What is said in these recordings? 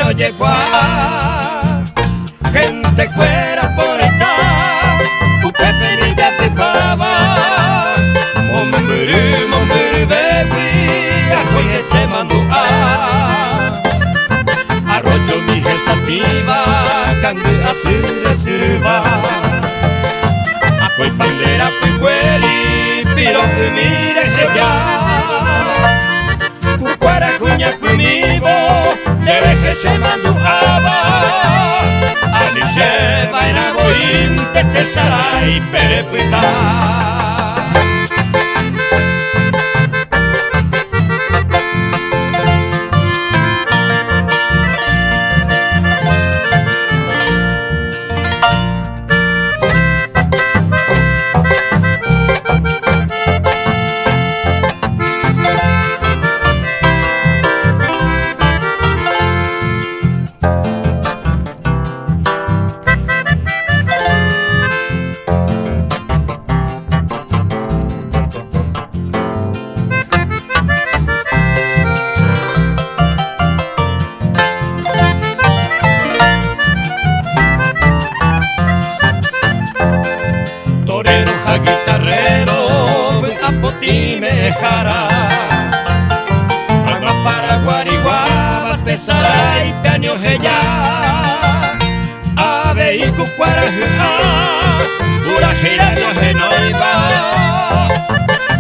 oye cuá, gente fuera por estar, usted venía de pava, mombiri baby, acoye se mandó arroyo mi sativa, cangue así sirva, apoy pandera, apoy cueri, piro que mire ya. Cuaracuña conmigo, deje se manduaba, Alice Bairagoín, te sarai perepuita. Guitarrero, apoti me jara, alma para guariguaba, te sarai, peaño heya, ave y cucuaraja, pura gira de genoiva,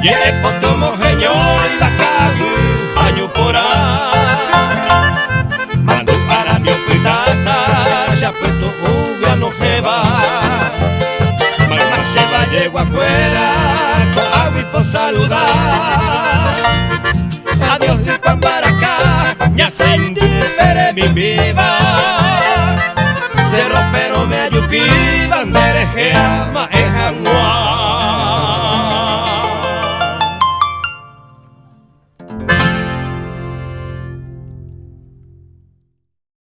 y el potomo genoiva, cagu, año por mando para mi opitata, ya puesto uga no jeva. Llego afuera, con agua y por saludar. Adiós y pan para acá, ya sentí pere mi viva. Cerro pero me ayupi, banderejea, ma ejanua.